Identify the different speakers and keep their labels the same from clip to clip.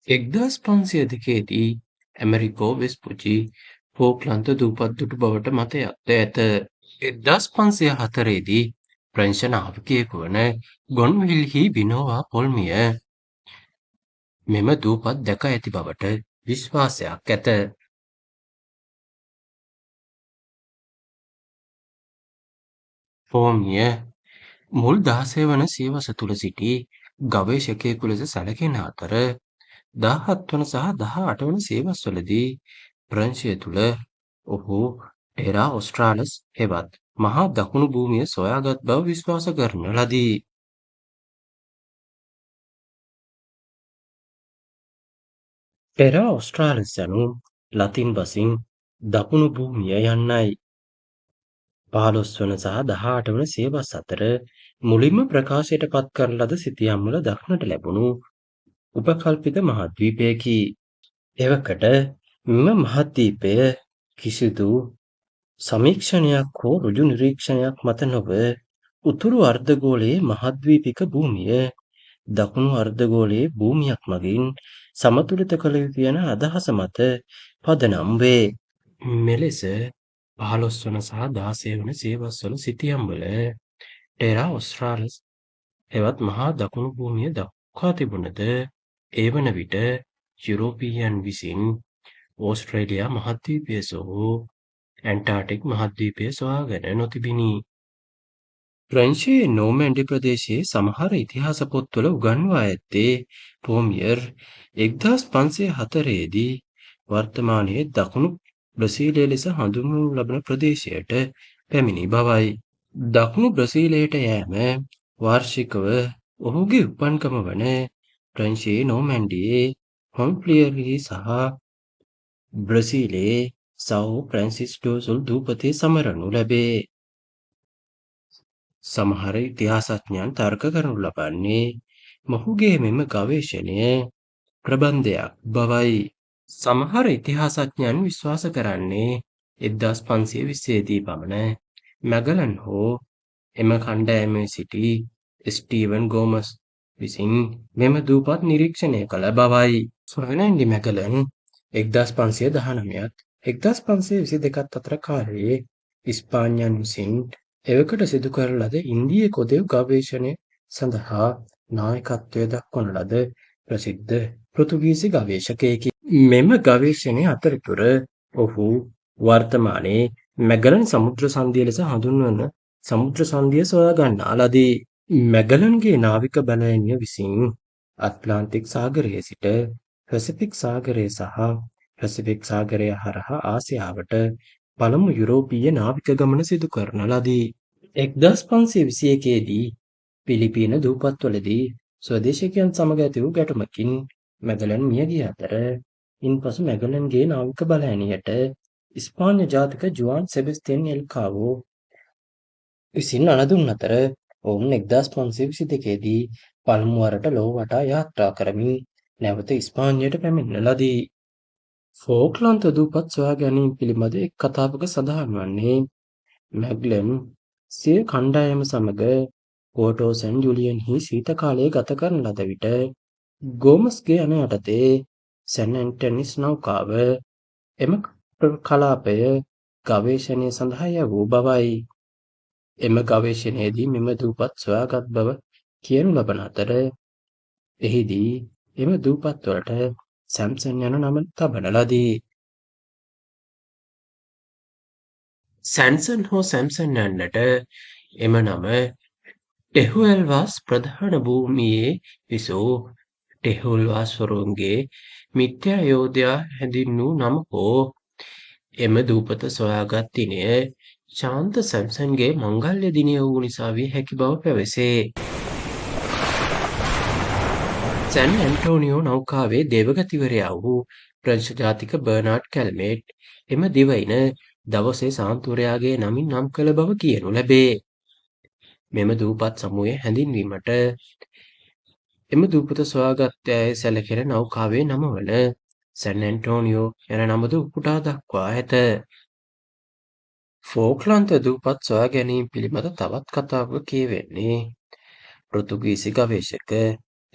Speaker 1: 1502දී ඇමරිකෝ වෙස්පුචි ෆෝක්ලන්ත දූපත් දුටු බවට මතයක්ද ඇත. 1504දී ප්‍රංශ නාවිකයෙකු වන ගොන්විල්හි විනෝවා පොල්මිය මෙම දූපත් දැක ඇති බවට විශ්වාසයක් ඇත. පෝමිය මුල් 16 වන සියවස තුළ සිටි ගවේෂකයෙකු ලෙස සැලකෙන අතර 17 වන සහ 18 වන සියවස්වලදී ප්‍රංශය තුළ ඔහු ටෙරා ඔස්ට්‍රාලස් හෙවත් මහා දකුණු භූමිය සොයාගත් බව විශ්වාස කරන ලදී. ටෙරා ඔස්ට්‍රාලස් යනු ලතින් බසින් දකුණු භූමිය යන්නයි. 15 වන සහ 18 වන සියවස් අතර මුලින්ම ප්‍රකාශයට පත් කරන ලද සිතියම්වල දක්නට ලැබුණු උපකල්පිත මහද්වීපයකි. එවකට මෙම මහද්වීපය කිසිදු සමීක්ෂණයක් හෝ ඍජු නිරීක්ෂණයක් මත නොව උතුරු අර්ධගෝලයේ මහද්වීපික භූමිය දකුණු අර්ධගෝලයේ භූමියක් මගින් සමතුලිත කළ යුතු යන අදහස මත පදනම් වේ. මෙලෙස 15 වන සහ 16 වන සියවස්වල සිතියම්වල ටෙරා ඔස්ට්‍රාලස් හෙවත් මහා දකුණු භූමිය දක්වා තිබුණද ඒ වන විට යුරෝපීයන් විසින් ඕස්ට්‍රේලියා මහද්වීපය සහ ඇන්ටාර්ක්ටික් මහද්වීපය සොයාගෙන නොතිබිණි. ප්‍රංශයේ නෝමැන්ඩි ප්‍රදේශයේ සමහර ඉතිහාස පොත්වල උගන්වා ඇත්තේ පෝමියර් 1504දී වර්තමානයේ දකුණු බ්‍රසීලය ලෙස හඳුන්වනු ලබන ප්‍රදේශයට පැමිණි බවයි. දකුණු බ්‍රසීලයට යෑම වාර්ෂිකව ඔහුගේ උපන්කම වන ප්‍රංශයේ නෝමැන්ඩියේ හොන්ෆ්ලියර්හි සහ බ්‍රසීලයේ සව් ෆ්‍රැන්සිස් ඩෝසුල් දූපතේ සමරනු ලැබේ. සමහර ඉතිහාසඥයන් තර්ක කරනු ලබන්නේ මොහුගේ මෙම ගවේෂණය ප්‍රබන්ධයක් බවයි. සමහර ඉතිහාසඥයන් විශ්වාස කරන්නේ 1520දී පමණ මැගලන් හෝ එම කණ්ඩායමේ සිටි ස්ටීවන් ගෝමස් විසින් මෙම දූපත් නිරීක්ෂණය කළ බවයි. ෆර්නෑන්ඩි මැගලන් 1519ත් 1522ත් අතර කාලයේ ඉස්පාඤ්ඤයන් විසින් එවකට සිදු කර ලද ඉන්දීය කොදෙව් ගවේෂණය සඳහා නායකත්වය දක්වන ලද ප්‍රසිද්ධ පෘතුගීසි ගවේෂකයෙකි. මෙම ගවේෂණය අතරතුර ඔහු වර්තමානයේ මැගලන් සමුද්‍ර සංධිය ලෙස හඳුන්වන සමුද්‍ර සංධිය සොයා ගන්නා ලදී. මැගලන්ගේ නාවික බලඇණිය විසින් ඇට්ලාන්ටික් සාගරයේ සිට පැසිෆික් සාගරය සහ පැසිෆික් සාගරය හරහා ආසියාවට පළමු යුරෝපීය නාවික ගමන සිදු කරන ලදී. 1521දී පිලිපීන දූපත්වලදී ස්වදේශිකයන් සමග ඇති වූ ගැටුමකින් මැගලන් මිය ගිය අතර ඉන්පසු මැගලන්ගේ නාවික බලඇණියට ඉස්පාඤ්ඤ ජාතික ජුවාන් සෙබස්තියන් එල්කාවෝ විසින් අණ අතර ඔවුන් 1522දී පළමු වරට ලොව වටා යාත්‍රා කරමින් නැවත ඉස්පාඤ්ඤයට පැමිණෙන ලදී. ෆෝක්ලන්ත දූපත් සොයා ගැනීම පිළිබඳ එක් කතාවක සඳහන් වන්නේ මැග්ලන් සිය කණ්ඩායම සමග පෝටෝ සැන් ජුලියන්හි ශීත කාලය ගත කරන ලද විට ගෝමස්ගේ අණ යටතේ සැන් ඇන්ටනිස් නෞකාව එම කලාපය ගවේෂණය සඳහා යවූ බවයි. එම ගවේෂණයේදී මෙම දූපත් සොයාගත් බව කියනු ලබන අතර එහිදී එම දූපත්වලට සැම්සන් යන නම තබන ලදී. සැන්සන් හෝ සැම්සන් යන්නට එම නම ටෙහුඑල්වාස් ප්‍රධාන භූමියේ විසූ ටෙහුල්වාස්වරුන්ගේ මිත්‍යා යෝධයා හැඳින්වූ නම හෝ එම දූපත සොයාගත් දිනය ශාන්ත සැම්සන්ගේ මංගල්‍ය දිනය වූ නිසා විය හැකි බව පැවසේ. සැන් ඇන්ටෝනියෝ නෞකාවේ දේවගතිවරයා වූ ප්‍රංශ ජාතික බර්නාඩ් කැල්මේට් එම දිවයින දවසේ සාන්තුවරයාගේ නමින් නම් කළ බව කියනු ලැබේ. මෙම දූපත් සමූහය හැඳින්වීමට එම දූපත සොයාගත් ඇය සැලකෙන නෞකාවේ නම වන සැන් ඇන්ටෝනියෝ යන නමද උපුටා දක්වා ඇත. ෆෝක්ලන්ත දූපත් සොයා ගැනීම පිළිබඳ තවත් කතාවක කියවෙන්නේ පෘතුගීසි ගවේෂක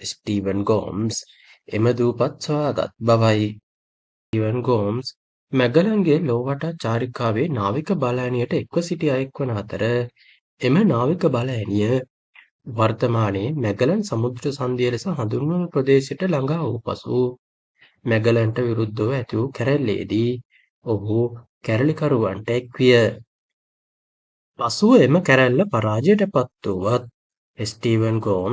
Speaker 1: ස්ටීවන් ගෝම්ස් එම දූපත් සොයාගත් බවයි. ස්ටීවන් ගෝම්ස් මැගලන්ගේ ලෝවටා චාරිකාවේ නාවික බලඇණියට එක්ව සිටි අයෙක් වන අතර එම නාවික බලඇණිය වර්තමානයේ මැගලන් සමුද්‍ර සන්ධිය ලෙස හඳුන්වන ප්‍රදේශයට ළඟා වූ පසු මැගලන්ට විරුද්ධව ඇති වූ කැරැල්ලේදී ඔහු කැරලිකරුවන්ට එක්විය. පසුව එම කැරැල්ල පරාජයට පත් වුවත් ස්ටීවන් ගෝම්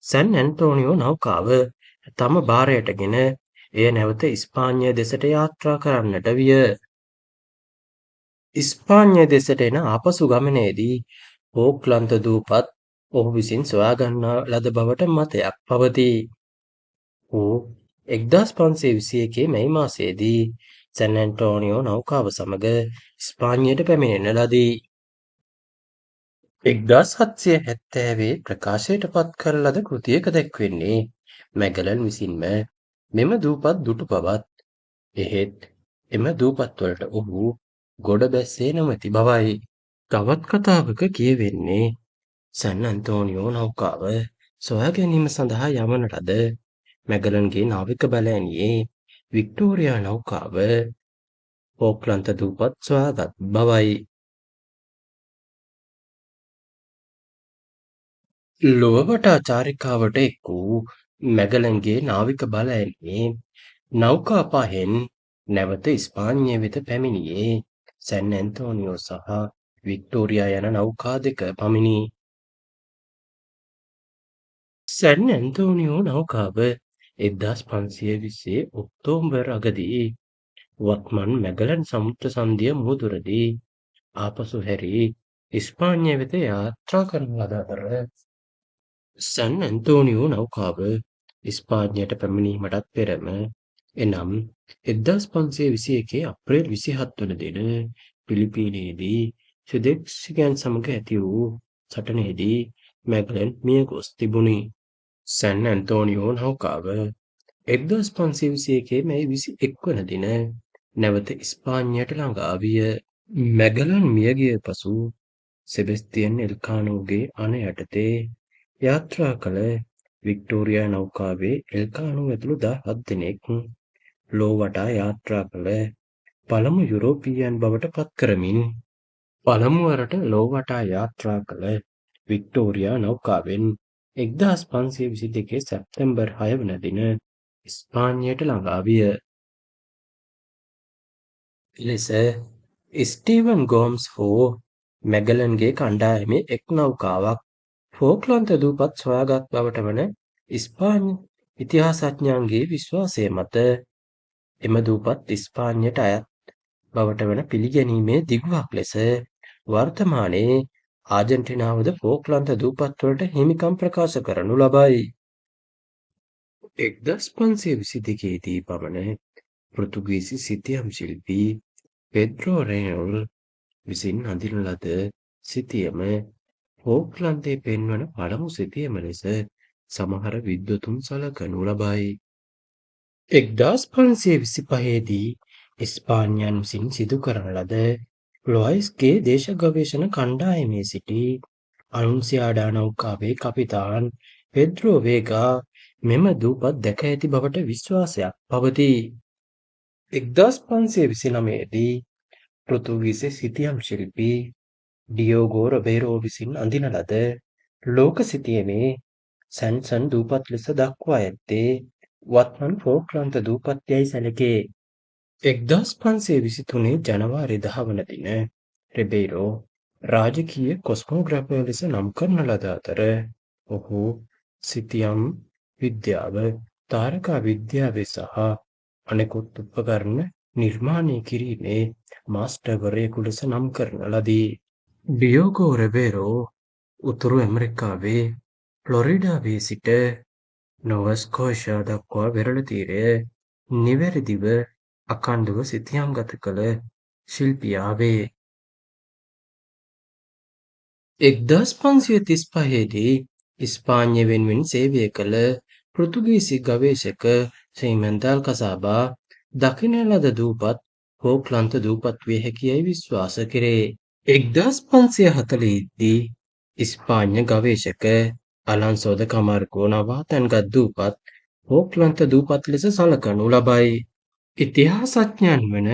Speaker 1: සැන් ඇන්ටෝනියෝ නෞකාව තම භාරයටගෙන එය නැවත ඉස්පාඤ්ඤය දෙසට යාත්‍රා කරන්නට විය. ඉස්පාඤ්ඤය දෙසට එන ආපසු ගමනේදී ඕක්ලන්ත දූපත් ඔහු විසින් සොයාගන්නා ලද බවට මතයක් පවතී. ඔහු 1521 මැයි මාසයේදී සැන් ඇන්ටෝනියෝ නෞකාව සමග ඉස්පාඤ්ඤයට පැමිණෙන ලදී. 1770 ප්‍රකාශයට පත් කර ලද කෘතියක දැක්වෙන්නේ මැගලන් විසින්ම මෙම දූපත් දුටු බවත් එහෙත් එම දූපත්වලට ඔහු ගොඩ බැස්සේ නොමැති බවයි. තවත් කතාවක කියවෙන්නේ සැන් ඇන්තෝනියෝ නෞකාව සොයා ගැනීම සඳහා යවන ලද මැගලන්ගේ නාවික බලඇණියේ වික්ටෝරියා නෞකාව ඕක්ලන්ත දූපත් සොයාගත් බවයි. ලොව වටා චාරිකාවට එක් වූ මැගලන්ගේ නාවික බලඇණියේ නෞකා පහෙන් නැවත ඉස්පාඤ්ඤය වෙත පැමිණියේ සැන් ඇන්තෝනියෝ සහ වික්ටෝරියා යන නෞකා දෙක පමණි. සැන් ඇන්තෝනියෝ නෞකාව 1520 ඔක්තෝබර් අගදී වත්මන් මැගලන් සමුද්‍ර සන්ධිය මුහුදුරදී ආපසු හැරී ඉස්පාඤ්ඤය වෙත යාත්‍රා කරන ලද අතර සැන් ඇන්තෝනියෝ නෞකාව ඉස්පාඤ්ඤයට පැමිණීමටත් පෙරම එනම් 1521 අප්‍රේල් 27 වන දින පිලිපීනයේදී සුදෙක්සිකයන් සමග ඇති වූ සටනේදී මැගලන් මිය ගොස් තිබුණි. සැන් ඇන්තෝනියෝ නෞකාව 1521 මැයි 21 වන දින නැවත ඉස්පාඤ්ඤයට ළඟා විය. මැගලන් මියගිය පසු සෙබස්තියන් එල්කානෝගේ අණ යටතේ යාත්‍රා කළ වික්ටෝරියා නෞකාවේ එල්කානෝ ඇතුළු 17 දෙනෙක් ලෝ වටා යාත්‍රා කළ පළමු යුරෝපීයන් බවට පත් කරමින් පළමුවරට ලෝ වටා යාත්‍රා කළ වික්ටෝරියා නෞකාවෙන් 1522 සැප්තැම්බර් 6 වන දින ඉස්පාඤ්ඤයට ළඟා විය. ලෙස ස්ටීවන් ගෝම්ස් හෝ මැගලන්ගේ කණ්ඩායමේ එක් නෞකාවක් ෆෝක්ලන්ත දූපත් සොයාගත් බවට වන ඉස්පාඤ්ඤ ඉතිහාසඥයන්ගේ විශ්වාසය මත එම දූපත් ඉස්පාඤ්ඤයට අයත් බවට වන පිළිගැනීමේ දිගුවක් ලෙස වර්තමානයේ ආජන්ටිනාවද ෆෝක්ලන්ත දූපත්වලට හිමිකම් ප්‍රකාශ කරනු ලබයි. 1522 දී පමණ පෘතුගීසි සිතියම් ශිල්පී පෙඩ්‍රෝ රේනොල් විසින් අඳින ලද සිතියම ෆෝක්ලන්තයේ පෙන්වන පළමු සිතියම ලෙස සමහර විද්වතුන් සලකනු ලබයි. 1525 දී ඉස්පාඤ්ඤයන් විසින් සිදු කරන ලද ලොයිස්ගේ දේශ ගවේෂණ කණ්ඩායමේ සිටි අනුන්සියාඩා නෞකාවේ කපිතාන් පෙද්‍රෝ වේගා මෙම දූපත් දැක ඇති බවට විශ්වාසයක් පවතී. 1529 දී පෘතුගීසි සිතියම් ශිල්පී ඩියෝගෝ රොබේරෝ විසින් අඳින ලද ලෝක සිතියමේ සැන්සන් දූපත් ලෙස දක්වා ඇත්තේ වත්මන් ෆෝක්ලන්ත දූපත් යැයි සැලකේ. 1523 ජනවාරි 10 වන දින රෙබේරෝ රාජකීය කොස්මෝග්‍රැෆර් ලෙස නම් කරන ලද අතර ඔහු සිතියම් විද්‍යාව, තාරකා විද්‍යාවේ සහ අනෙකුත් උපකරණ නිර්මාණය කිරීමේ මාස්ටර්වරයෙකු ලෙස නම් කරන ලදී. ඩියෝගෝ රෙබේරෝ උතුරු ඇමරිකාවේ ෆ්ලොරිඩාවේ සිට නොවස්කෝෂා දක්වා වෙරළ තීරය නිවැරදිව අඛණ්ඩව සිතියම් ගත කළ ශිල්පියා වේ. 1535 දී ඉස්පාඤ්ඤය වෙනුවෙන් සේවය කළ පෘතුගීසි ගවේෂක සීමන්තල් කසාබා දකින ලද දූපත් ෆෝක්ලන්ත දූපත් විය හැකියයි විශ්වාස කෙරේ. 1540 දී ඉස්පාඤ්ඤ ගවේෂක අලන්සෝ ද කමාර්කෝ නවාතැන්ගත් දූපත් ෆෝක්ලන්ත දූපත් ලෙස සලකනු ලබයි. ඉතිහාසඥයන් වන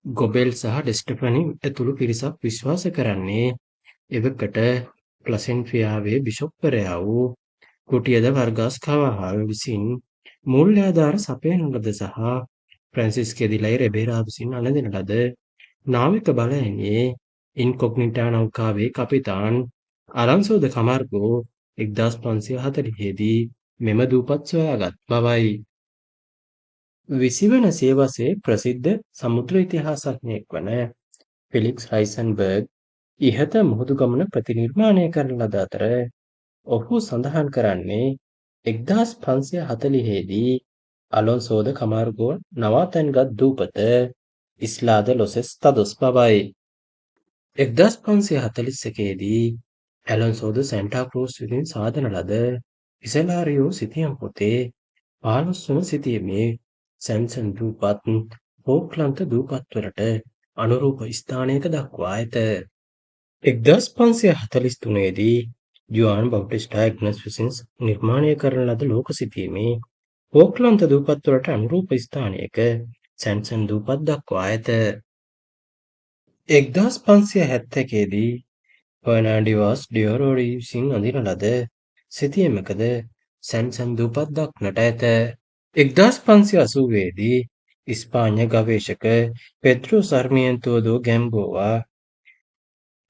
Speaker 1: ගොබෙල් සහ ඩෙස්ටෆනි ඇතුළු පිරිසක් විශ්වාස කරන්නේ එවකට ප්ලසෙන්ෆියාවේ බිෂොප්වරයා වූ කුටියද වර්ගස් කවහල් විසින් මූල්‍යාධාර සපයන ලද සහ ෆ්‍රැන්සිස් කෙදිලයි රෙබේරා විසින් අලඳන ලද නාවික බලඇණියේ ඉන්කොග්නිටා නෞකාවේ කපිතාන් අලන්සෝ ද කමාර්ගෝ 1540 දී මෙම දූපත් සොයාගත් බවයි. 20 වන සියවසේ ප්‍රසිද්ධ සමුද්‍ර ඉතිහාසඥයෙක් වන ෆෙලික්ස් රයිසන්බර්ග් ඉහත මුහුදු ගමන ප්‍රතිනිර්මාණය කරන ලද අතර ඔහු සඳහන් කරන්නේ 1540 දී අලොන්සෝ ද කමාර්ගෝ නවාතැන්ගත් දූපත ඉස්ලා ද ලොස් එස්ටාදොස් බවයි. 1541 දී ඇලොන්සෝ ද සැන්ටා ක්‍රූස් විසින් සාදන ලද ඉසලාරියෝ සිතියම් පොතේ 15 වන සිතියමේ සැම්සන් දූපත් ෆෝක්ලන්ත දූපත්වලට අනුරූප ස්ථානයක දක්වා ඇත. 1543 දී ජුආන් බව්ටිස්ටා ඇග්නස් විසින් නිර්මාණය කරන ලද ලෝක සිතියමේ ෆෝක්ලන්ත දූපත්වලට අනුරූප ස්ථානයක සැම්සන් දූපත් දක්වා ඇත. 1571 දී ෆර්නාන්ඩිවස් ඩියෝරෝඩි විසින් අඳින ලද සිතියමකද සැම්සන් දූපත් දක්නට ඇත. 1580 දී ඉස්පාඤ්ඤ ගවේෂක පෙද්‍රෝ සර්මියන්තෝ දෝ ගැම්බෝවා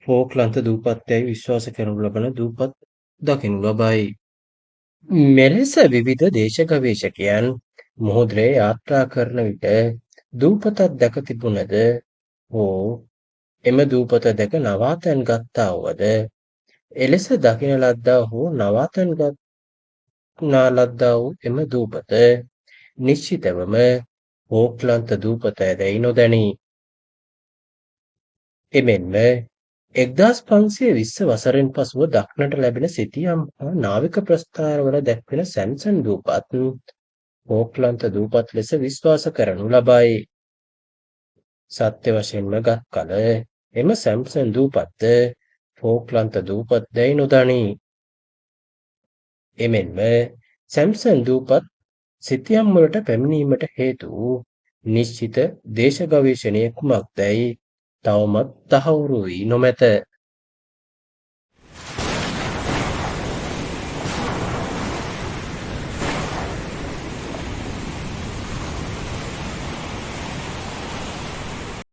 Speaker 1: ෆෝක්ලන්ත දූපත්යයි විශ්වාස කරනු ලබන දූපත් දකිනු ලබයි. මෙලෙස විවිධ දේශ ගවේෂකයන් මුහුදේ යාත්‍රා කරන විට දූපතක් දැක තිබුණද හෝ එම දූපත දැක නවාතැන් ගත්තා වුවද එලෙස දකින ලද්දා හෝ නවාතැන් ගන්නා ලද්දා වූ එම දූපත නිශ්චිතවම ෆෝක්ලන්ත දූපතයදැයි නොදැනී. එමෙන්ම 1520 වසරෙන් පසුව දක්නට ලැබෙන සිතියම් හා නාවික ප්‍රස්ථාරවල දැක්වෙන සැම්සන් දූපත් ෆෝක්ලන්ත දූපත් ලෙස විශ්වාස කරනු ලබයි. සත්‍ය වශයෙන්ම ගත් කල එම සැම්සන් දූපත්ද ෆෝක්ලන්ත දූපත් දැයි නොදනී. එමෙන්ම සැම්සන් දූපත් සිතියම් වලට පැමිණීමට හේතු වූ නිශ්චිත දේශ ගවේෂණය කුමක්දැයි තවමත් තහවුරු වී නොමැත.